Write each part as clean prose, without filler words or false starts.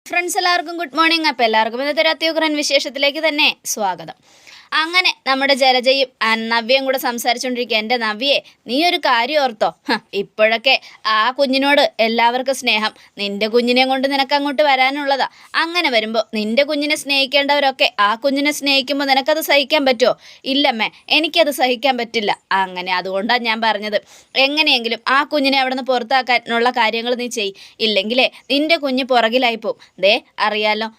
Friends എല്ലാവർക്കും good morning. അപ്പോൾ എല്ലാവർക്കും ഇന്നത്തെ ഒരു അത്യുഗ്രൻ വിശേഷത്തിലേക്ക് തന്നെ സ്വാഗതം. അങ്ങനെ നമ്മുടെ ജലജയും നവ്യയും കൂടെ സംസാരിച്ചുകൊണ്ടിരിക്കുക. എൻ്റെ നവ്യയെ, നീ ഒരു കാര്യം ഓർത്തോ, ഇപ്പോഴൊക്കെ ആ കുഞ്ഞിനോട് എല്ലാവർക്കും സ്നേഹം, നിൻ്റെ കുഞ്ഞിനെ കൊണ്ട് നിനക്ക് അങ്ങോട്ട് വരാനുള്ളതാ. അങ്ങനെ വരുമ്പോൾ നിൻ്റെ കുഞ്ഞിനെ സ്നേഹിക്കേണ്ടവരൊക്കെ ആ കുഞ്ഞിനെ സ്നേഹിക്കുമ്പോൾ നിനക്കത് സഹിക്കാൻ പറ്റുമോ? ഇല്ലമ്മേ, എനിക്കത് സഹിക്കാൻ പറ്റില്ല. അങ്ങനെ അതുകൊണ്ടാണ് ഞാൻ പറഞ്ഞത്, എങ്ങനെയെങ്കിലും ആ കുഞ്ഞിനെ അവിടെ നിന്ന് പുറത്താക്കാനുള്ള കാര്യങ്ങൾ നീ ചെയ്. ഇല്ലെങ്കിലേ നിൻ്റെ കുഞ്ഞ് പുറകിലായി പോവും. ദേ അറിയാലോ,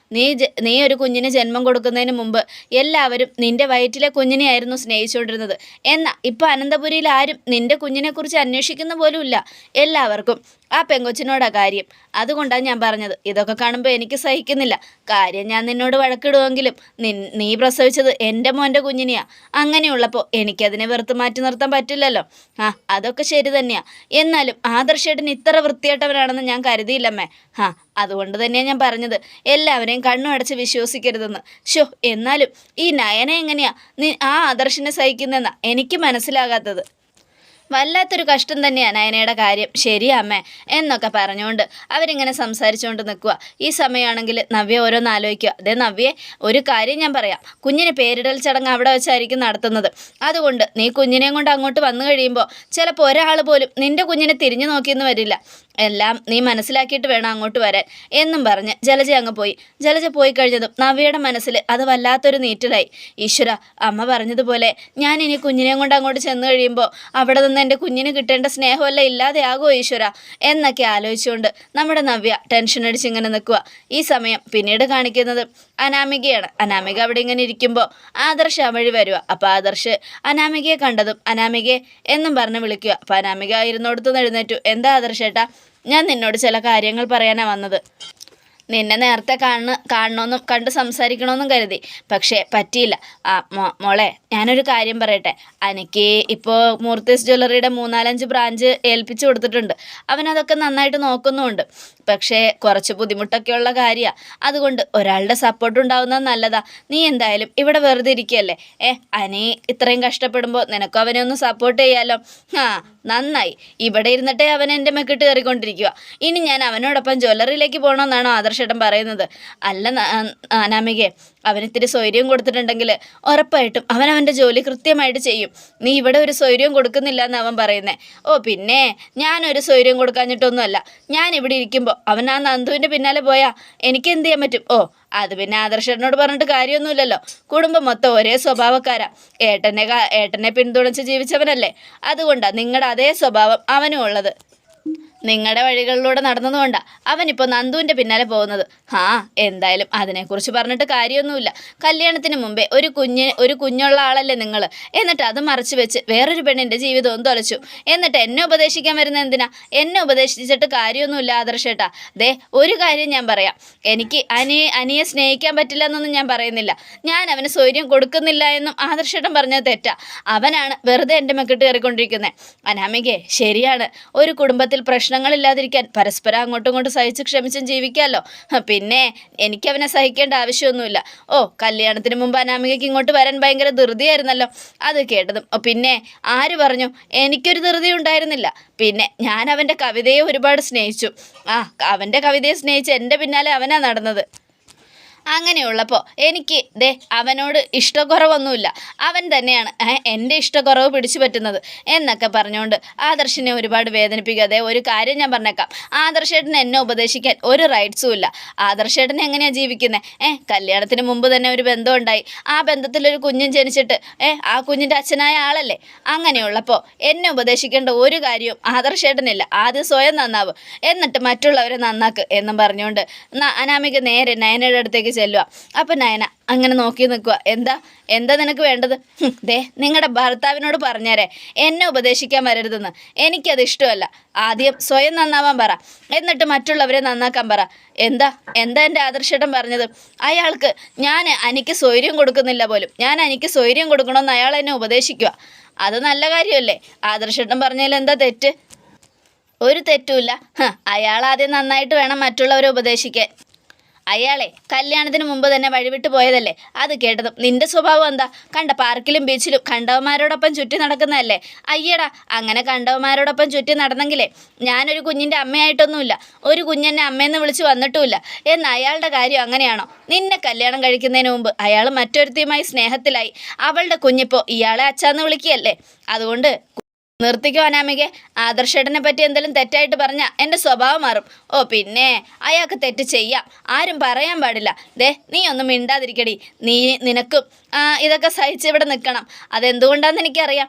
നീ ഒരു കുഞ്ഞിന് ജന്മം കൊടുക്കുന്നതിന് മുമ്പ് എല്ലാവരും നിൻ്റെ വയറ്റിലെ കുഞ്ഞിനെയായിരുന്നു സ്നേഹിച്ചുകൊണ്ടിരുന്നത്. എന്നാൽ ഇപ്പം അനന്തപുരിയിൽ ആരും നിൻ്റെ കുഞ്ഞിനെക്കുറിച്ച് അന്വേഷിക്കുന്ന പോലും ഇല്ല. എല്ലാവർക്കും ആ പെങ്കൊച്ചിനോടാ കാര്യം. അതുകൊണ്ടാണ് ഞാൻ പറഞ്ഞത്, ഇതൊക്കെ കാണുമ്പോൾ എനിക്ക് സഹിക്കുന്നില്ല. കാര്യം ഞാൻ നിന്നോട് വഴക്കിടുമെങ്കിലും നീ പ്രസവിച്ചത് എൻ്റെ മോൻ്റെ കുഞ്ഞിനെയാ. അങ്ങനെയുള്ളപ്പോൾ എനിക്കതിനെ വെറുത്ത് മാറ്റി നിർത്താൻ പറ്റില്ലല്ലോ. അതൊക്കെ ശരി തന്നെയാ. എന്നാലും ആദർശേട്ടൻ ഇത്ര വൃത്തിയായിട്ടവനാണെന്ന് ഞാൻ കരുതിയില്ലമ്മേ. അതുകൊണ്ട് തന്നെയാണ് ഞാൻ പറഞ്ഞത്, എല്ലാവരെയും കണ്ണു അടച്ച് വിശ്വസിക്കരുതെന്ന്. എന്നാലും ഈ നയന എങ്ങനെയാ ആ ആദർശിനെ സഹിക്കുന്നതെന്നാ എനിക്ക് മനസ്സിലാകാത്തത്. വല്ലാത്തൊരു കഷ്ടം തന്നെയാണ് നയനയുടെ കാര്യം. ശരിയമ്മേ എന്നൊക്കെ പറഞ്ഞുകൊണ്ട് അവരിങ്ങനെ സംസാരിച്ചുകൊണ്ട് നിൽക്കുക. ഈ സമയമാണെങ്കിൽ നവ്യ ഓരോന്ന് ആലോചിക്കുക. അതേ നവ്യെ, ഒരു കാര്യം ഞാൻ പറയാം, കുഞ്ഞിന് പേരിടൽ ചടങ്ങ് അവിടെ വെച്ചായിരിക്കും നടത്തുന്നത്. അതുകൊണ്ട് നീ കുഞ്ഞിനെയും കൊണ്ട് അങ്ങോട്ട് വന്നു കഴിയുമ്പോൾ ചിലപ്പോൾ ഒരാൾ പോലും നിൻ്റെ കുഞ്ഞിനെ തിരിഞ്ഞു നോക്കിയെന്ന് വരില്ല. എല്ലാം നീ മനസ്സിലാക്കിയിട്ട് വേണം അങ്ങോട്ട് വരാൻ എന്നും പറഞ്ഞ് ജലജ അങ്ങ് പോയി. ജലജ പോയി കഴിഞ്ഞതും നവ്യയുടെ മനസ്സിൽ അത് വല്ലാത്തൊരു നീറ്റലായി. ഈശ്വര, അമ്മ പറഞ്ഞതുപോലെ ഞാൻ ഇനി കുഞ്ഞിനെയും കൊണ്ട് അങ്ങോട്ട് ചെന്ന് കഴിയുമ്പോൾ അവിടെ നിന്ന് എൻ്റെ കുഞ്ഞിന് കിട്ടേണ്ട സ്നേഹമല്ല ഇല്ലാതെയാകുമോ ഈശ്വര എന്നൊക്കെ ആലോചിച്ചുകൊണ്ട് നമ്മുടെ നവ്യ ടെൻഷൻ അടിച്ച് ഇങ്ങനെ നിൽക്കുക. ഈ സമയം പിന്നീട് കാണിക്കുന്നത് അനാമികയാണ്. അനാമിക അവിടെ ഇങ്ങനെ ഇരിക്കുമ്പോൾ ആദർശ് ആ വഴി വരുക. അപ്പോൾ ആദർശ് അനാമികയെ കണ്ടതും അനാമികയെ എന്നും പറഞ്ഞ് വിളിക്കുക. അപ്പോൾ അനാമിക ഇരുന്നോടത്തുനിന്ന് എഴുന്നേറ്റു. എന്താ ആദർശേട്ടാ, ഞാൻ നിന്നോട് ചില കാര്യങ്ങൾ പറയാനാണ് വന്നത്. നിന്നെ നേരത്തെ കാണണമെന്നും കണ്ട് സംസാരിക്കണമെന്നും കരുതി, പക്ഷേ പറ്റിയില്ല. മോളെ, ഞാനൊരു കാര്യം പറയട്ടെ. എനിക്ക് ഇപ്പോൾ മൂർത്തീസ് ജ്വല്ലറിയുടെ 3-4 ബ്രാഞ്ച് ഏൽപ്പിച്ചു കൊടുത്തിട്ടുണ്ട്. അവനതൊക്കെ നന്നായിട്ട് നോക്കുന്നുമുണ്ട്. പക്ഷേ കുറച്ച് ബുദ്ധിമുട്ടൊക്കെയുള്ള കാര്യമാണ്. അതുകൊണ്ട് ഒരാളുടെ സപ്പോർട്ട് ഉണ്ടാവുന്നത് നല്ലതാ. നീ എന്തായാലും ഇവിടെ വെറുതെ ഇരിക്കുകയല്ലേ. അനി ഇത്രയും കഷ്ടപ്പെടുമ്പോൾ നിനക്കും അവനെ ഒന്ന് സപ്പോർട്ട് ചെയ്യാമല്ലോ. നന്നായി. ഇവിടെ ഇരുന്നിട്ടേ അവൻ എൻ്റെ മെക്കിട്ട് കയറിക്കൊണ്ടിരിക്കുക. ഇനി ഞാൻ അവനോടൊപ്പം ജ്വല്ലറിയിലേക്ക് പോകണമെന്നാണോ ആദർശേട്ടൻ പറയുന്നത്? അല്ല അനാമികയെ, അവനിത്തിരി സ്വൈര്യം കൊടുത്തിട്ടുണ്ടെങ്കിൽ ഉറപ്പായിട്ടും അവൻ്റെ ജോലി കൃത്യമായിട്ട് ചെയ്യും. നീ ഇവിടെ ഒരു സ്വൈര്യം കൊടുക്കുന്നില്ല എന്ന് അവൻ പറയുന്നേ. പിന്നെ ഞാനൊരു സ്വൈര്യം കൊടുക്കാഞ്ഞിട്ടൊന്നുമല്ല. ഞാൻ ഇവിടെ ഇരിക്കുമ്പോൾ അവൻ ആ നന്ദുവിൻ്റെ പിന്നാലെ പോയാൽ എനിക്ക് എന്ത് ചെയ്യാൻ പറ്റും? അത് പിന്നെ ആദർശേട്ടനോട് പറഞ്ഞിട്ട് കാര്യമൊന്നുമില്ലല്ലോ. കുടുംബം മൊത്തം ഒരേ സ്വഭാവക്കാരാ. ഏട്ടനെ പിന്തുണച്ച് ജീവിച്ചവനല്ലേ. അതുകൊണ്ടാണ് നിങ്ങളുടെ അതേ സ്വഭാവം അവനും ഉള്ളത്. നിങ്ങളുടെ വഴികളിലൂടെ നടന്നതുകൊണ്ടാണ് അവനിപ്പോൾ നന്ദുവിൻ്റെ പിന്നാലെ പോകുന്നത്. എന്തായാലും അതിനെക്കുറിച്ച് പറഞ്ഞിട്ട് കാര്യമൊന്നുമില്ല. കല്യാണത്തിന് മുമ്പേ ഒരു കുഞ്ഞുള്ള ആളല്ലേ നിങ്ങൾ. എന്നിട്ട് അത് മറച്ചു വെച്ച് വേറൊരു പെണ്ണിൻ്റെ ജീവിതവും തൊലച്ചു. എന്നിട്ട് എന്നെ ഉപദേശിക്കാൻ വരുന്ന എന്തിനാ? എന്നെ ഉപദേശിച്ചിട്ട് കാര്യമൊന്നുമില്ല ആദർശേട്ടാ. ഒരു കാര്യം ഞാൻ പറയാം, എനിക്ക് അനിയെ സ്നേഹിക്കാൻ പറ്റില്ല എന്നൊന്നും ഞാൻ പറയുന്നില്ല. ഞാൻ അവന് സ്വൈര്യം കൊടുക്കുന്നില്ല എന്നും ആദർശേട്ടൻ പറഞ്ഞത് തെറ്റാ. അവനാണ് വെറുതെ എൻ്റെ മെക്കിട്ട് കയറിക്കൊണ്ടിരിക്കുന്നത്. അനാമികയെ, ശരിയാണ്, ഒരു കുടുംബത്തിൽ പ്രശ്നങ്ങളില്ലാതിരിക്കാൻ പരസ്പരം അങ്ങോട്ടും ഇങ്ങോട്ടും സഹിച്ച് ക്ഷമിച്ചും ജീവിക്കാമല്ലോ. പിന്നെ എനിക്കവനെ സഹിക്കേണ്ട ആവശ്യമൊന്നുമില്ല. കല്യാണത്തിന് മുമ്പ് അനാമികയ്ക്ക് ഇങ്ങോട്ട് വരാൻ ഭയങ്കര ധൃതിയായിരുന്നല്ലോ. അത് കേട്ടതും പിന്നെ ആര് പറഞ്ഞു എനിക്കൊരു ധൃതി ഉണ്ടായിരുന്നില്ല? പിന്നെ ഞാൻ അവൻ്റെ കവിതയെ ഒരുപാട് സ്നേഹിച്ചു. അവൻ്റെ കവിതയെ സ്നേഹിച്ച് എൻ്റെ പിന്നാലെ അവനാ നടന്നത്. അങ്ങനെയുള്ളപ്പോൾ എനിക്ക് അവനോട് ഇഷ്ടക്കുറവൊന്നുമില്ല. അവൻ തന്നെയാണ് എൻ്റെ ഇഷ്ടക്കുറവ് പിടിച്ചു പറ്റുന്നത് എന്നൊക്കെ പറഞ്ഞുകൊണ്ട് ആദർശിനെ ഒരുപാട് വേദനിപ്പിക്കാതെ ഒരു കാര്യം ഞാൻ പറഞ്ഞേക്കാം, ആദർശേട്ടന് എന്നെ ഉപദേശിക്കാൻ ഒരു റൈറ്റ്സും ഇല്ല. ആദർശേട്ടൻ എങ്ങനെയാണ് ജീവിക്കുന്നത്? കല്യാണത്തിന് മുമ്പ് തന്നെ ഒരു ബന്ധം ഉണ്ടായി. ആ ബന്ധത്തിലൊരു കുഞ്ഞും ജനിച്ചിട്ട് ആ കുഞ്ഞിൻ്റെ അച്ഛനായ ആളല്ലേ. അങ്ങനെയുള്ളപ്പോൾ എന്നെ ഉപദേശിക്കേണ്ട ഒരു കാര്യവും ആദർശേട്ടനില്ല. ആദ്യം സ്വയം നന്നാവും, എന്നിട്ട് മറ്റുള്ളവരെ നന്നാക്ക് എന്നും പറഞ്ഞുകൊണ്ട് അനാമിക നേരെ നയനയുടെ അടുത്തേക്ക് ചെല്ലുക. അപ്പം നയന അങ്ങനെ നോക്കി നിൽക്കുക. എന്താ നിനക്ക് വേണ്ടത്? നിങ്ങളുടെ ഭർത്താവിനോട് പറഞ്ഞേരെ എന്നെ ഉപദേശിക്കാൻ വരരുതെന്ന്. എനിക്കത് ഇഷ്ടമല്ല. ആദ്യം സ്വയം നന്നാവാൻ പറ, എന്നിട്ട് മറ്റുള്ളവരെ നന്നാക്കാൻ പറ. എന്താ എൻ്റെ ആദർശേട്ടൻ പറഞ്ഞത്? അയാൾക്ക് ഞാൻ എനിക്ക് സ്വൈര്യം കൊടുക്കുന്നില്ല പോലും. ഞാൻ എനിക്ക് സ്വൈര്യം കൊടുക്കണമെന്ന് അയാൾ എന്നെ ഉപദേശിക്കുക. അത് നല്ല കാര്യമല്ലേ? ആദർശേട്ടൻ പറഞ്ഞതിൽ എന്താ തെറ്റ്? ഒരു തെറ്റുമില്ല. അയാൾ ആദ്യം നന്നായിട്ട് വേണം മറ്റുള്ളവരെ ഉപദേശിക്കാൻ. അയാളെ കല്യാണത്തിന് മുമ്പ് തന്നെ വഴിവിട്ട് പോയതല്ലേ. അത് കേട്ടതും നിന്റെ സ്വഭാവം എന്താ? കണ്ട പാർക്കിലും ബീച്ചിലും കണ്ടവന്മാരോടൊപ്പം ചുറ്റി നടക്കുന്നതല്ലേ? അയ്യടാ, അങ്ങനെ കണ്ടവന്മാരോടൊപ്പം ചുറ്റി നടന്നെങ്കിലേ ഞാനൊരു കുഞ്ഞിൻ്റെ അമ്മയായിട്ടൊന്നുമില്ല, ഒരു കുഞ്ഞെന്നെ അമ്മയെന്ന് വിളിച്ച് വന്നിട്ടുമില്ല എന്ന് അയാളുടെ കാര്യം അങ്ങനെയാണോ? നിന്നെ കല്യാണം കഴിക്കുന്നതിന് മുമ്പ് അയാൾ മറ്റൊരുത്തിയുമായി സ്നേഹത്തിലായി, അവളുടെ കുഞ്ഞിപ്പോൾ ഇയാളെ അച്ഛാന്ന് വിളിക്കുകയല്ലേ. അതുകൊണ്ട് നിർത്തിക്കോ അനാമികെ. ആദർശേട്ടനെ പറ്റി എന്തെങ്കിലും തെറ്റായിട്ട് പറഞ്ഞാൽ എൻ്റെ സ്വഭാവം മാറും. ഓ പിന്നെ അയാൾക്ക് തെറ്റ് ചെയ്യാം, ആരും പറയാൻ പാടില്ല. ദേ നീ ഒന്നും മിണ്ടാതിരിക്കടി. നിനക്കും ഇതൊക്കെ സഹിച്ച് ഇവിടെ നിൽക്കണം. അതെന്തുകൊണ്ടാണെന്ന് എനിക്കറിയാം.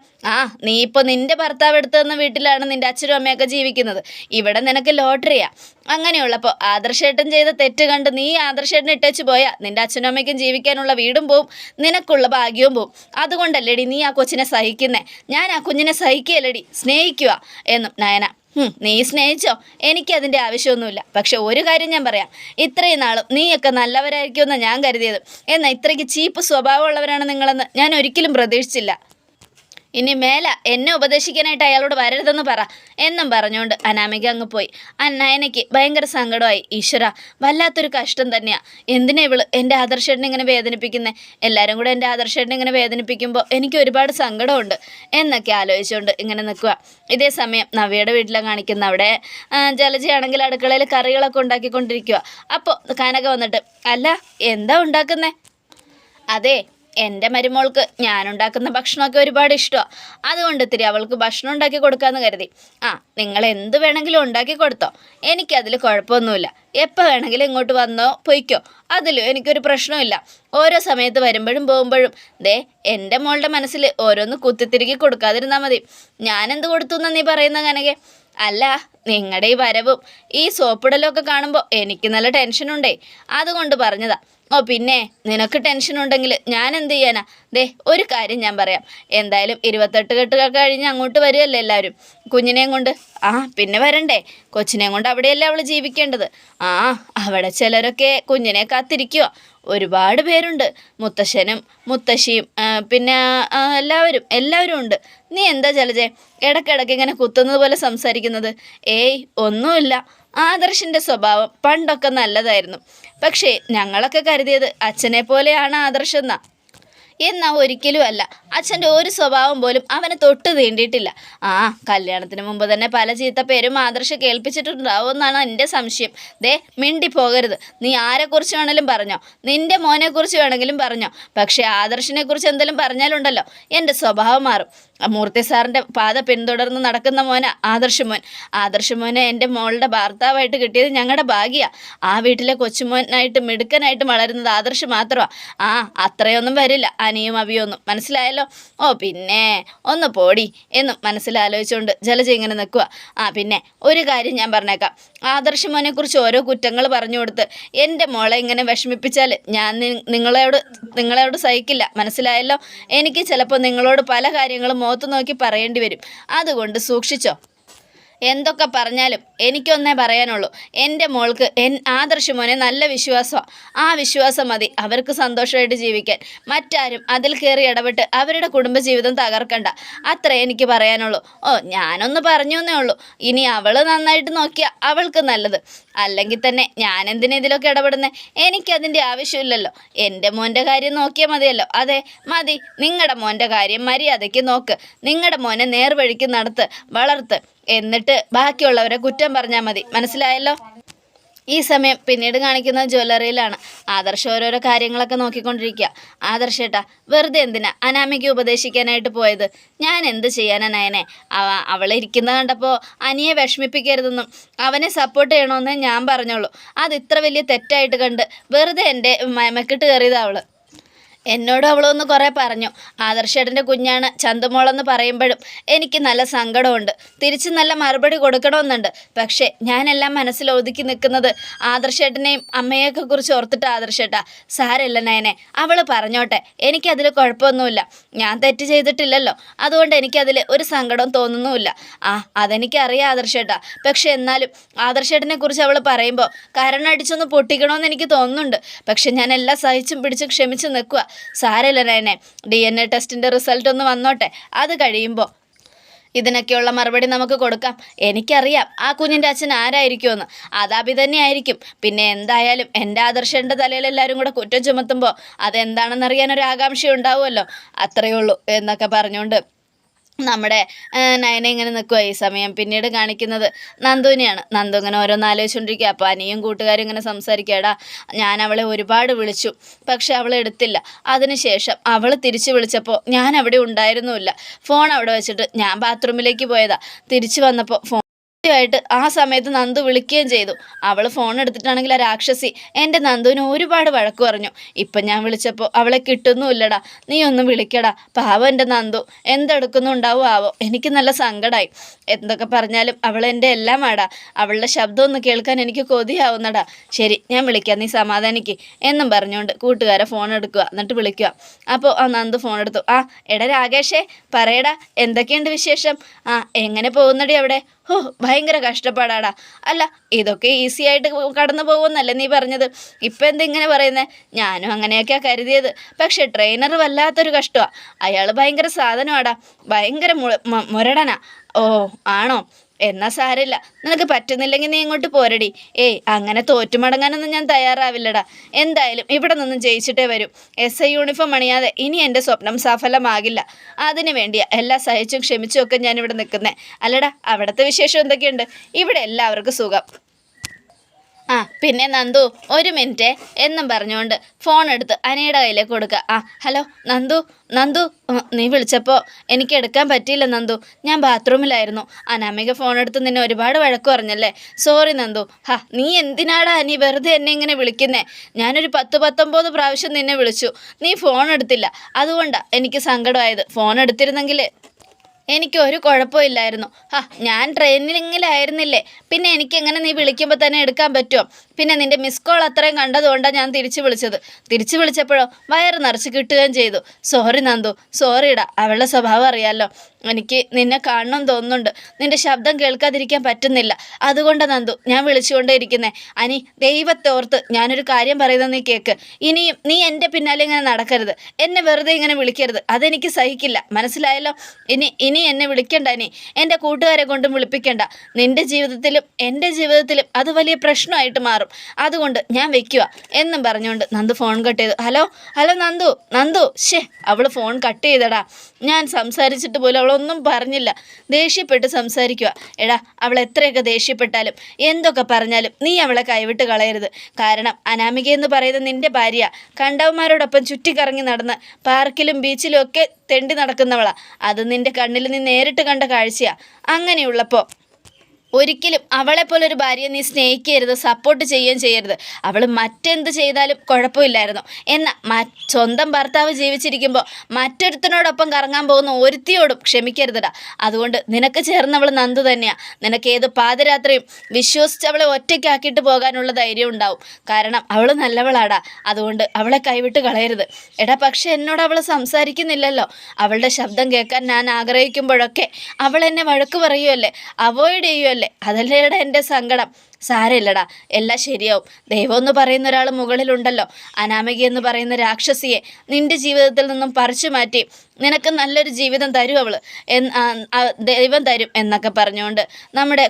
നീ ഇപ്പോൾ നിൻ്റെ ഭർത്താവ് എടുത്തു തന്ന വീട്ടിലാണ് നിൻ്റെ അച്ഛനും അമ്മയൊക്കെ ജീവിക്കുന്നത്. ഇവിടെ നിനക്ക് ലോട്ടറിയാ. അങ്ങനെയുള്ളപ്പോൾ ആദർശേട്ടൻ ചെയ്ത തെറ്റ് കണ്ട് നീ ആദർശേട്ടനെ ഇട്ടേച്ച് പോയാൽ നിൻ്റെ അച്ഛനും അമ്മയ്ക്കും ജീവിക്കാനുള്ള വീടും പോവും, നിനക്കുള്ള ഭാഗ്യവും പോവും. അതുകൊണ്ടല്ലേടി നീ ആ കൊച്ചിനെ സഹിക്കുന്നേ. ഞാൻ ആ കുഞ്ഞിനെ സഹിക്കുകയല്ലേടി, സ്നേഹിക്കുക എന്നും. നയന, നീ സ്നേഹിച്ചോ, എനിക്കതിൻ്റെ ആവശ്യമൊന്നുമില്ല. പക്ഷെ ഒരു കാര്യം ഞാൻ പറയാം, ഇത്രയും നാളും നീയൊക്കെ നല്ലവരായിരിക്കുമെന്ന് ഞാൻ കരുതിയത്. എന്നാൽ ഇത്രയ്ക്ക് ചീപ്പ് സ്വഭാവമുള്ളവരാണ് നിങ്ങളെന്ന് ഞാൻ ഒരിക്കലും പ്രതീക്ഷിച്ചില്ല. ഇനി മേല എന്നെ ഉപദേശിക്കാനായിട്ട് അയാളോട് വരരുതെന്ന് പറ എന്നും പറഞ്ഞുകൊണ്ട് അനാമിക അങ്ങ് പോയി. നയനയ്ക്ക് ഭയങ്കര സങ്കടമായി. ഈശ്വര, വല്ലാത്തൊരു കഷ്ടം തന്നെയാണ്. എന്തിനാ ഇവള് എൻ്റെ ആദർശേട്ടനെ ഇങ്ങനെ വേദനിപ്പിക്കുന്നത്? എല്ലാവരും കൂടെ എൻ്റെ ആദർശേട്ടനെ ഇങ്ങനെ വേദനിപ്പിക്കുമ്പോൾ എനിക്ക് ഒരുപാട് സങ്കടമുണ്ട് എന്നൊക്കെ ആലോചിച്ചുകൊണ്ട് ഇങ്ങനെ നിൽക്കുക. ഇതേ സമയം നവ്യയുടെ വീട്ടിലാണ് കാണിക്കുന്ന. അവിടെ ജലജയാണെങ്കിൽ അടുക്കളയിൽ കറികളൊക്കെ ഉണ്ടാക്കിക്കൊണ്ടിരിക്കുക. അപ്പോൾ കനക വന്നിട്ട്, അല്ല എന്താ ഉണ്ടാക്കുന്നേ? അതെ, എൻ്റെ മരുമോൾക്ക് ഞാനുണ്ടാക്കുന്ന ഭക്ഷണമൊക്കെ ഒരുപാട് ഇഷ്ടമാണ്, അതുകൊണ്ട് ഇത്തിരി അവൾക്ക് ഭക്ഷണം ഉണ്ടാക്കി കൊടുക്കാമെന്ന് കരുതി. നിങ്ങൾ എന്ത് വേണമെങ്കിലും ഉണ്ടാക്കി കൊടുത്തോ, എനിക്കതിൽ കുഴപ്പമൊന്നുമില്ല. എപ്പോൾ വേണമെങ്കിലും ഇങ്ങോട്ട് വന്നോ പൊയ്ക്കോ, അതിലും എനിക്കൊരു പ്രശ്നമില്ല. ഓരോ സമയത്ത് വരുമ്പോഴും പോകുമ്പോഴും ദേ എൻ്റെ മോളുടെ മനസ്സിൽ ഓരോന്ന് കുത്തിത്തിരിക്കി കൊടുക്കാതിരുന്നാൽ മതി. ഞാനെന്ത് കൊടുത്തു എന്നാ നീ പറയുന്ന കനകെ? അല്ല, നിങ്ങളുടെ ഈ വരവും ഈ സോപ്പിടലൊക്കെ കാണുമ്പോൾ എനിക്ക് നല്ല ടെൻഷനുണ്ടേ, അതുകൊണ്ട് പറഞ്ഞതാ. ഓ പിന്നെ നിനക്ക് ടെൻഷൻ ഉണ്ടെങ്കിൽ ഞാൻ എന്ത് ചെയ്യാനാ? ദേ ഒരു കാര്യം ഞാൻ പറയാം, എന്തായാലും 28 കെട്ടുകൾ കഴിഞ്ഞ് അങ്ങോട്ട് വരികയല്ലേ എല്ലാവരും കുഞ്ഞിനെയും കൊണ്ട്. പിന്നെ വരണ്ടേ? കൊച്ചിനെയും കൊണ്ട് അവിടെയല്ലേ അവൾ ജീവിക്കേണ്ടത്. അവിടെ ചിലരൊക്കെ കുഞ്ഞിനെ കാത്തിരിക്കുക, ഒരുപാട് പേരുണ്ട്. മുത്തശ്ശനും മുത്തശ്ശിയും പിന്നെ എല്ലാവരും ഉണ്ട്. നീ എന്താ ജലജെ ഇടയ്ക്കിടയ്ക്ക് ഇങ്ങനെ കുത്തുന്നത് പോലെ സംസാരിക്കുന്നത്? ഏയ് ഒന്നുമില്ല, ആദർശിൻ്റെ സ്വഭാവം പണ്ടൊക്കെ നല്ലതായിരുന്നു. പക്ഷേ ഞങ്ങളൊക്കെ കരുതിയത് അച്ഛനെ പോലെയാണ് ആദർശ് എന്നാൽ ഒരിക്കലും അല്ല. അച്ഛൻ്റെ ഒരു സ്വഭാവം പോലും അവനെ തൊട്ട് തീണ്ടിയിട്ടില്ല. കല്യാണത്തിന് മുമ്പ് തന്നെ പല ചീത്ത പേരും ആദർശ് കേൾപ്പിച്ചിട്ടുണ്ടാവും എന്നാണ് എൻ്റെ സംശയം. ദേ മിണ്ടി പോകരുത്. നീ ആരെക്കുറിച്ച് വേണമെങ്കിലും പറഞ്ഞോ, നിൻ്റെ മോനെക്കുറിച്ച് വേണമെങ്കിലും പറഞ്ഞോ, പക്ഷേ ആദർശിനെക്കുറിച്ച് എന്തെങ്കിലും പറഞ്ഞാലുണ്ടല്ലോ എൻ്റെ സ്വഭാവം മാറും. മൂർത്തി സാറിൻ്റെ പാത പിന്തുടർന്ന് നടക്കുന്ന മോനാ ആദർശ് മോനെ എൻ്റെ മോളുടെ ഭർത്താവായിട്ട് കിട്ടിയത് ഞങ്ങളുടെ ഭാഗ്യമാണ്. ആ വീട്ടിലെ കൊച്ചുമോനായിട്ട് മിടുക്കനായിട്ട് വളരുന്നത് ആദർശ് മാത്രമാണ്. അത്രയൊന്നും വരില്ല അനിയും അവിയൊന്നും, മനസ്സിലായല്ലോ? ഓ പിന്നെ ഒന്ന് പോടി എന്നും മനസ്സിലാലോചിച്ചുകൊണ്ട് ജലജ ഇങ്ങനെ നിൽക്കുക. പിന്നെ ഒരു കാര്യം ഞാൻ പറഞ്ഞേക്കാം, ആദർശ് മോനെക്കുറിച്ച് ഓരോ കുറ്റങ്ങൾ പറഞ്ഞു കൊടുത്ത് എൻ്റെ മോളെ ഇങ്ങനെ വിഷമിപ്പിച്ചാൽ ഞാൻ നിങ്ങളോട് സഹിക്കില്ല, മനസ്സിലായല്ലോ? എനിക്ക് ചിലപ്പോൾ നിങ്ങളോട് പല കാര്യങ്ങളും മുഖത്ത് നോക്കി പറയേണ്ടി വരും, അതുകൊണ്ട് സൂക്ഷിച്ചോ. എന്തൊക്കെ പറഞ്ഞാലും എനിക്കൊന്നേ പറയാനുള്ളൂ, എൻ്റെ മോൾക്ക് ആദർശ് മോനെ നല്ല വിശ്വാസമാണ്. ആ വിശ്വാസം മതി അവർക്ക് സന്തോഷമായിട്ട് ജീവിക്കാൻ. മറ്റാരും അതിൽ കയറി ഇടപെട്ട് അവരുടെ കുടുംബജീവിതം തകർക്കണ്ട, അത്രേ എനിക്ക് പറയാനുള്ളൂ. ഞാനൊന്ന് പറഞ്ഞു എന്നേ ഉള്ളൂ. ഇനി അവൾ നന്നായിട്ട് നോക്കിയാൽ അവൾക്ക് നല്ലത്, അല്ലെങ്കിൽ തന്നെ ഞാൻ എന്തിനാ ഇതിലൊക്കെ ഇടപെടുന്നത്? എനിക്കതിൻ്റെ ആവശ്യമില്ലല്ലോ. എൻ്റെ മോൻ്റെ കാര്യം നോക്കിയാൽ മതിയല്ലോ. അതെ മതി, നിങ്ങളുടെ മോൻ്റെ കാര്യം മര്യാദയ്ക്ക് നോക്ക്, നിങ്ങളുടെ മോനെ നേർവഴിക്ക് നടത്ത്, വളർത്ത്, എന്നിട്ട് ബാക്കിയുള്ളവരെ കുറ്റം പറഞ്ഞാൽ മതി, മനസ്സിലായല്ലോ? ഈ സമയം പിന്നീട് കാണിക്കുന്നത് ജ്വല്ലറിയിലാണ്. ആദർശ് ഓരോരോ കാര്യങ്ങളൊക്കെ നോക്കിക്കൊണ്ടിരിക്കുക. ആദർശേട്ടാ, വെറുതെ എന്തിനാ അനാമിക ഉപദേശിക്കാനായിട്ട് പോയത്? ഞാൻ എന്ത് ചെയ്യാനാ നയനെ? അവളെ ഇരിക്കുന്നത് കണ്ടപ്പോൾ അനിയെ വിഷമിപ്പിക്കരുതെന്നും അവനെ സപ്പോർട്ട് ചെയ്യണമെന്നേ ഞാൻ പറഞ്ഞോളൂ. അത് ഇത്ര വലിയ തെറ്റായിട്ട് കണ്ട് വെറുതെ എൻ്റെ മെക്കിട്ട് കയറിയതാ അവള്. എന്നോട് അവളൊന്ന് കുറേ പറഞ്ഞു. ആദർശേട്ടൻ്റെ കുഞ്ഞാണ് ചന്തുമോളെന്ന് പറയുമ്പോഴും എനിക്ക് നല്ല സങ്കടമുണ്ട്, തിരിച്ച് നല്ല മറുപടി കൊടുക്കണമെന്നുണ്ട്. പക്ഷേ ഞാനെല്ലാം മനസ്സിൽ ഒതുക്കി നിൽക്കുന്നത് ആദർശേട്ടനെയും അമ്മയൊക്കെ കുറിച്ച് ഓർത്തിട്ട്. ആദർശേട്ടാ, സാരമില്ല നയനെ, അവൾ പറഞ്ഞോട്ടെ, എനിക്കതിൽ കുഴപ്പമൊന്നുമില്ല. ഞാൻ തെറ്റ് ചെയ്തിട്ടില്ലല്ലോ, അതുകൊണ്ട് എനിക്കതിൽ ഒരു സങ്കടം തോന്നുന്നുമില്ല. അതെനിക്കറിയാം ആദർശേട്ടാ. പക്ഷെ എന്നാലും ആദർശേട്ടനെ കുറിച്ച് അവൾ പറയുമ്പോൾ കരണടിച്ചൊന്ന് പൊട്ടിക്കണമെന്ന് എനിക്ക് തോന്നുന്നുണ്ട്. പക്ഷെ ഞാൻ എല്ലാം സഹിച്ചും പിടിച്ച് ക്ഷമിച്ച് നിൽക്കുക. സാരമില്ല നയനെ, DNA ടെസ്റ്റിൻ്റെ റിസൾട്ട് ഒന്ന് വന്നോട്ടെ, അത് കഴിയുമ്പോൾ ഇതിനൊക്കെയുള്ള മറുപടി നമുക്ക് കൊടുക്കാം. എനിക്കറിയാം ആ കുഞ്ഞിൻ്റെ അച്ഛൻ ആരായിരിക്കുമെന്ന്. അത് അഭി തന്നെ ആയിരിക്കും. പിന്നെ എന്തായാലും എൻ്റെ ആദർശൻ്റെ തലയിൽ എല്ലാവരും കൂടെ കുറ്റം ചുമത്തുമ്പോൾ അതെന്താണെന്നറിയാൻ ഒരു ആകാംക്ഷ ഉണ്ടാവുമല്ലോ, അത്രയേ ഉള്ളൂ എന്നൊക്കെ പറഞ്ഞുകൊണ്ട് നമ്മുടെ നയന ഇങ്ങനെ നിൽക്കുക. ഈ സമയം പിന്നീട് കാണിക്കുന്നത് നന്ദുവിനെയാണ്. നന്ദു ഇങ്ങനെ ഓരോന്ന് ആലോചിച്ചുകൊണ്ടിരിക്കുക. അപ്പോൾ അനിയും കൂട്ടുകാരും ഇങ്ങനെ സംസാരിക്കുകടാ, ഞാൻ അവളെ ഒരുപാട് വിളിച്ചു, പക്ഷെ അവൾ എടുത്തില്ല. അതിനുശേഷം അവൾ തിരിച്ചു വിളിച്ചപ്പോൾ ഞാൻ അവിടെ ഉണ്ടായിരുന്നുമില്ല. ഫോൺ അവിടെ വെച്ചിട്ട് ഞാൻ ബാത്റൂമിലേക്ക് പോയതാ. തിരിച്ചു വന്നപ്പോൾ ആയിട്ട് ആ സമയത്ത് നന്ദു വിളിക്കുകയും ചെയ്തു. അവൾ ഫോൺ എടുത്തിട്ടാണെങ്കിൽ ആ രാക്ഷസി എൻ്റെ നന്ദുവിന് ഒരുപാട് വഴക്ക് പറഞ്ഞു. ഇപ്പം ഞാൻ വിളിച്ചപ്പോൾ അവളെ കിട്ടുന്നുമില്ലടാ, നീ ഒന്ന് വിളിക്കടാ, പാവം എൻ്റെ നന്ദു എന്തെടുക്കുന്നുണ്ടാവും ആവോ, എനിക്ക് നല്ല സങ്കടമായി. എന്തൊക്കെ പറഞ്ഞാലും അവൾ എൻ്റെ എല്ലാം ആടാ, അവളുടെ ശബ്ദം ഒന്ന് കേൾക്കാൻ എനിക്ക് കൊതിയാവുന്നടാ. ശരി ഞാൻ വിളിക്കാം, നീ സമാധാനിക്ക് എന്നും പറഞ്ഞുകൊണ്ട് കൂട്ടുകാരെ ഫോൺ എടുക്കുക. എന്നിട്ട് വിളിക്കുക. അപ്പോൾ ആ നന്ദു ഫോൺ എടുത്തു. എടാ രാകേഷേ, പറയടാ, എന്തൊക്കെയുണ്ട് വിശേഷം? എങ്ങനെ പോകുന്നടി അവിടെ? ഭയങ്കര കഷ്ടപ്പാടാടാ. അല്ല, ഇതൊക്കെ ഈസി ആയിട്ട് കടന്നു പോകുമെന്നല്ലേ നീ പറഞ്ഞത്? ഇപ്പം എന്താ ഇങ്ങനെ പറയുന്നത്? ഞാനും അങ്ങനെയൊക്കെയാണ് കരുതിയത്. പക്ഷെ ട്രെയിനർ വല്ലാത്തൊരു കഷ്ടമാണ്. അയാൾ ഭയങ്കര സാധനമാടാ, ഭയങ്കര മുരടനാ. ഓ ആണോ? എന്നാൽ സാരമില്ല, നിനക്ക് പറ്റുന്നില്ലെങ്കിൽ നീ ഇങ്ങോട്ട് പോരടി. അങ്ങനെ തോറ്റുമടങ്ങാനൊന്നും ഞാൻ തയ്യാറാവില്ലടാ. എന്തായാലും ഇവിടെ നിന്നും ജയിച്ചിട്ടേ വരും. SI യൂണിഫോം അണിയാതെ ഇനി എൻ്റെ സ്വപ്നം സഫലമാകില്ല. അതിനു വേണ്ടിയാ എല്ലാം സഹിച്ചും ക്ഷമിച്ചും ഒക്കെ ഞാനിവിടെ നിൽക്കുന്നത്. അല്ലടാ, അവിടുത്തെ വിശേഷം എന്തൊക്കെയുണ്ട്? ഇവിടെ എല്ലാവർക്കും സുഖം. പിന്നെ നന്ദു ഒരു മിനിറ്റ് എന്നും പറഞ്ഞുകൊണ്ട് ഫോൺ എടുത്ത് അനിയുടെ കയ്യിലേക്ക് കൊടുക്കുക. ഹലോ നന്ദു, നന്ദു നീ വിളിച്ചപ്പോൾ എനിക്ക് എടുക്കാൻ പറ്റിയില്ല നന്ദു, ഞാൻ ബാത്റൂമിലായിരുന്നു. അനാമിക ഫോൺ എടുത്ത് നിന്നെ ഒരുപാട് വഴക്ക് പറഞ്ഞല്ലേ, സോറി നന്ദു. നീ എന്തിനാടാ നീ വെറുതെ എന്നെ ഇങ്ങനെ വിളിക്കുന്നേ? ഞാനൊരു 10-19 പ്രാവശ്യം നിന്നെ വിളിച്ചു, നീ ഫോൺ എടുത്തില്ല. അതുകൊണ്ടാണ് എനിക്ക് സങ്കടമായത്. ഫോൺ എടുത്തിരുന്നെങ്കിൽ എനിക്കൊരു കുഴപ്പമില്ലായിരുന്നു. ഞാൻ ട്രെയിനിങ്ങിലായിരുന്നില്ലേ, പിന്നെ എനിക്കെങ്ങനെ നീ വിളിക്കുമ്പോൾ തന്നെ എടുക്കാൻ പറ്റുമോ? പിന്നെ നിൻ്റെ മിസ് കോൾ അത്രയും കണ്ടതുകൊണ്ടാണ് ഞാൻ തിരിച്ചു വിളിച്ചത്. തിരിച്ചു വിളിച്ചപ്പോഴോ വയറ് നിറച്ച് കിട്ടുകയും ചെയ്തു. സോറി നന്ദു, സോറിടാ. അവളുടെ സ്വഭാവം അറിയാമല്ലോ, എനിക്ക് നിന്നെ കാണണം തോന്നുന്നുണ്ട്, നിൻ്റെ ശബ്ദം കേൾക്കാതിരിക്കാൻ പറ്റുന്നില്ല. അതുകൊണ്ടാണ് നന്ദു ഞാൻ വിളിച്ചുകൊണ്ടേ ഇരിക്കുന്നേ. അനി, ദൈവത്തെ ഓർത്ത് ഞാനൊരു കാര്യം പറയുന്നത് നീ കേൾക്ക്. ഇനിയും നീ എൻ്റെ പിന്നാലെ ഇങ്ങനെ നടക്കരുത്, എന്നെ വെറുതെ ഇങ്ങനെ വിളിക്കരുത്, അതെനിക്ക് സഹിക്കില്ല, മനസ്സിലായല്ലോ? ഇനി എന്നെ വിളിക്കണ്ട, അനി എൻ്റെ കൂട്ടുകാരെ കൊണ്ടും വിളിപ്പിക്കണ്ട. നിൻ്റെ ജീവിതത്തിലും എൻ്റെ ജീവിതത്തിലും അത് വലിയ പ്രശ്നമായിട്ട് മാറും. അതുകൊണ്ട് ഞാൻ വെക്കുക എന്നും പറഞ്ഞുകൊണ്ട് നന്ദു ഫോൺ കട്ട് ചെയ്തു. ഹലോ നന്ദു. അവൾ ഫോൺ കട്ട് ചെയ്തടാ. ഞാൻ സംസാരിച്ചിട്ട് പോലും അവളൊന്നും പറഞ്ഞില്ല. ദേഷ്യപ്പെട്ട് സംസാരിക്കുക. എടാ, അവൾ എത്രയൊക്കെ ദേഷ്യപ്പെട്ടാലും എന്തൊക്കെ പറഞ്ഞാലും നീ അവളെ കൈവിട്ട് കളയരുത്. കാരണം അനാമിക എന്ന് പറയുന്നത് നിൻ്റെ ഭാര്യ, കണ്ടവന്മാരോടൊപ്പം ചുറ്റിക്കറങ്ങി നടന്ന് പാർക്കിലും ബീച്ചിലും ഒക്കെ തെണ്ടി നടക്കുന്നവളാ. അത് നിൻ്റെ കണ്ണിൽ നീ നേരിട്ട് കണ്ട കാഴ്ചയാ. അങ്ങനെയുള്ളപ്പോൾ ഒരിക്കലും അവളെപ്പോലൊരു ഭാര്യയെ നീ സ്നേഹിക്കരുത്, സപ്പോർട്ട് ചെയ്യുകയും ചെയ്യരുത്. അവൾ മറ്റെന്ത് ചെയ്താലും കുഴപ്പമില്ലായിരുന്നു. എന്നാൽ സ്വന്തം ഭർത്താവ് ജീവിച്ചിരിക്കുമ്പോൾ മറ്റൊരുത്തനോടൊപ്പം കറങ്ങാൻ പോകുന്ന ഒരുത്തിയോടും ക്ഷമിക്കരുതടാ. അതുകൊണ്ട് നിനക്ക് ചേർന്നവൾ നന്ദു തന്നെയാണ്. നിനക്ക് ഏത് പാതിരാത്രിയും വിശ്വസിച്ച് അവളെ ഒറ്റയ്ക്കാക്കിയിട്ട് പോകാനുള്ള ധൈര്യം ഉണ്ടാവും. കാരണം അവൾ നല്ലവളാടാ. അതുകൊണ്ട് അവളെ കൈവിട്ട് കളയരുത്. എടാ, പക്ഷെ എന്നോട് അവൾ സംസാരിക്കുന്നില്ലല്ലോ. അവളുടെ ശബ്ദം കേൾക്കാൻ ഞാൻ ആഗ്രഹിക്കുമ്പോഴൊക്കെ അവൾ എന്നെ വഴക്ക് പറയുമല്ലേ, അവോയ്ഡ് ചെയ്യുമല്ലേ. അതല്ലേടാ എൻ്റെ സങ്കടം. സാരമില്ലടാ, എല്ലാം ശരിയാവും. ദൈവം എന്ന് പറയുന്ന ഒരാൾ മുകളിലുണ്ടല്ലോ. അനാമിക എന്ന് പറയുന്ന രാക്ഷസിയെ നിൻ്റെ ജീവിതത്തിൽ നിന്നും പറിച്ചു മാറ്റി നിനക്ക് നല്ലൊരു ജീവിതം തരും അവൾ, ദൈവം തരും എന്നൊക്കെ പറഞ്ഞുകൊണ്ട് നമ്മുടെ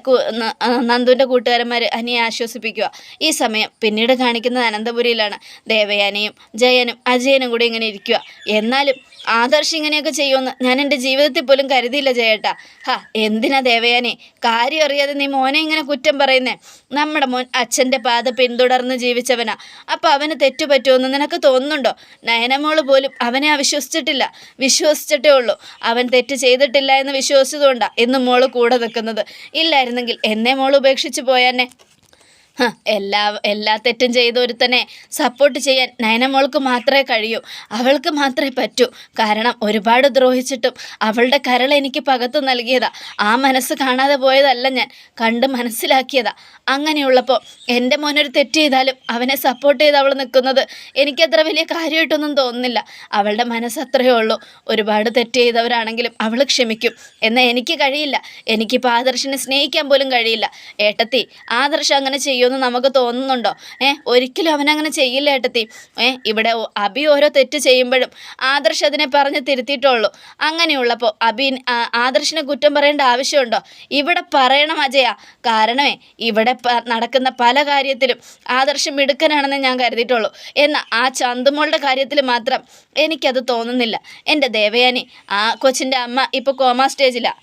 നന്ദുവിൻ്റെ കൂട്ടുകാരന്മാർ അനിയെ ആശ്വസിപ്പിക്കുക. ഈ സമയം പിന്നീട് കാണിക്കുന്നത് അനന്തപുരിയിലാണ്. ദേവയാനിയും ജയനും അജയനും കൂടി ഇങ്ങനെ ഇരിക്കുക. എന്നാലും ആദർശ് ഇങ്ങനെയൊക്കെ ചെയ്യുമെന്ന് ഞാൻ എൻ്റെ ജീവിതത്തിൽ പോലും കരുതിയില്ല ജയേട്ടാ. എന്തിനാ ദേവയാനി, കാര്യം അറിയാതെ നീ മോനെ ഇങ്ങനെ കുറ്റം പറയുന്നേ? നമ്മുടെ മോൻ അച്ഛൻ്റെ പാത പിന്തുടർന്ന് ജീവിച്ചവനാ. അപ്പോൾ അവന് തെറ്റുപറ്റുമെന്ന് നിനക്ക് തോന്നുന്നുണ്ടോ? നയനമോള് പോലും അവനെ വിശ്വസിച്ചിട്ടേ ഉള്ളൂ. അവൻ തെറ്റ് ചെയ്തിട്ടില്ല എന്ന് വിശ്വസിച്ചതുകൊണ്ടാണ് ഇന്ന് മോള് കൂടെ നിൽക്കുന്നത്. ഇല്ലായിരുന്നെങ്കിൽ എന്നെ മോള് ഉപേക്ഷിച്ച് പോയാന്നെ. എല്ലാ തെറ്റും ചെയ്ത ഒരുത്തനെ സപ്പോർട്ട് ചെയ്യാൻ നയനമോൾക്ക് മാത്രമേ കഴിയൂ, അവൾക്ക് മാത്രമേ പറ്റൂ. കാരണം ഒരുപാട് ദ്രോഹിച്ചിട്ടും അവളുടെ കരൾ എനിക്ക് പകത്തു നൽകിയതാ. ആ മനസ്സ് കാണാതെ പോയതല്ല, ഞാൻ കണ്ട് മനസ്സിലാക്കിയതാ. അങ്ങനെയുള്ളപ്പോൾ എൻ്റെ മോനൊരു തെറ്റ് ചെയ്താലും അവനെ സപ്പോർട്ട് ചെയ്ത് അവൾ നിൽക്കുന്നത് എനിക്കത്ര വലിയ കാര്യമായിട്ടൊന്നും തോന്നുന്നില്ല. അവളുടെ മനസ്സ് അത്രയേ ഉള്ളൂ. ഒരുപാട് തെറ്റ് ചെയ്തവരാണെങ്കിലും അവൾ ക്ഷമിക്കും. എന്നാൽ എനിക്ക് കഴിയില്ല. എനിക്കിപ്പോൾ ആദർശിനെ സ്നേഹിക്കാൻ പോലും കഴിയില്ല. ഏട്ടത്തി, ആദർശ് അങ്ങനെ ചെയ്യുമെന്ന് ചെയ്യുമെന്ന് നമുക്ക് തോന്നുന്നുണ്ടോ? ഒരിക്കലും അവനങ്ങനെ ചെയ്യില്ല ഏട്ടത്തി. ഇവിടെ അബി ഓരോ തെറ്റ് ചെയ്യുമ്പോഴും ആദർശ് അതിനെ പറഞ്ഞ് തിരുത്തിയിട്ടുള്ളൂ. അങ്ങനെയുള്ളപ്പോൾ ആദർശിനെ കുറ്റം പറയേണ്ട ആവശ്യമുണ്ടോ? ഇവിടെ പറയണം അജയ. കാരണമേ ഇവിടെ നടക്കുന്ന പല കാര്യത്തിലും ആദർശ് മിടുക്കനാണെന്ന് ഞാൻ കരുതിയിട്ടുള്ളൂ. എന്നാൽ ആ ചന്തുമോളുടെ കാര്യത്തിൽ മാത്രം എനിക്കത് തോന്നുന്നില്ല. എൻ്റെ ദേവയാനി, ആ കൊച്ചിൻ്റെ അമ്മ ഇപ്പോൾ കോമ സ്റ്റേജിലാണ്.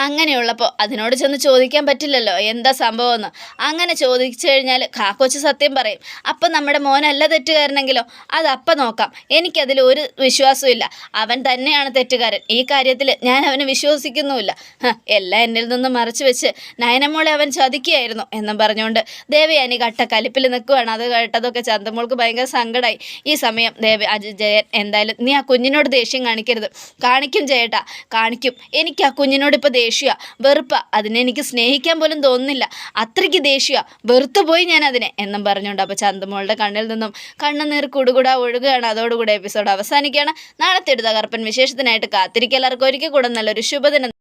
അങ്ങനെയുള്ളപ്പോൾ അതിനോട് ചെന്ന് ചോദിക്കാൻ പറ്റില്ലല്ലോ എന്താ സംഭവമെന്ന്. അങ്ങനെ ചോദിച്ചു കഴിഞ്ഞാൽ കാക്കൊച്ച് സത്യം പറയും. അപ്പം നമ്മുടെ മോനല്ല തെറ്റുകാരനെങ്കിലോ? അതപ്പം നോക്കാം. എനിക്കതിൽ ഒരു വിശ്വാസവും അവൻ തന്നെയാണ് തെറ്റുകാരൻ. ഈ കാര്യത്തിൽ ഞാൻ അവനെ വിശ്വസിക്കുന്നുമില്ല. എല്ലാം എന്നിൽ നിന്നും മറച്ചു വെച്ച് നയനമോളെ അവൻ ചതിക്കുകയായിരുന്നു എന്നും പറഞ്ഞുകൊണ്ട് ദേവയാനി കലിപ്പിൽ നിൽക്കുകയാണ്. അത് കേട്ടതൊക്കെ ചന്തമോൾക്ക് ഭയങ്കര സങ്കടമായി. ഈ സമയം ജയൻ, എന്തായാലും നീ ആ കുഞ്ഞിനോട് ദേഷ്യം കാണിക്കരുത്. കാണിക്കും ജയേട്ടാ, കാണിക്കും. എനിക്ക് ആ കുഞ്ഞിനോട് ഇപ്പോൾ ദേഷ്യ, വെറുപ്പ. അതിനെനിക്ക് സ്നേഹിക്കാൻ പോലും തോന്നുന്നില്ല. അത്രയ്ക്ക് ദേഷ്യ, വെറുത്തു പോയി ഞാൻ അതിനെ എന്നും പറഞ്ഞുകൊണ്ട് അപ്പോൾ ചന്തമോളുടെ കണ്ണിൽ നിന്നും കണ്ണുനീർ കുടുകൂടാ ഒഴുകുകയാണ്. അതോടുകൂടി എപ്പിസോഡ് അവസാനിക്കുകയാണ്. നാളത്തെ ഒരു തകർപ്പൻ വിശേഷത്തിനായിട്ട് കാത്തിരിക്കുക. എല്ലാവർക്കും ഒരിക്കൽ കൂടെ നല്ലൊരു ശുഭദിനം.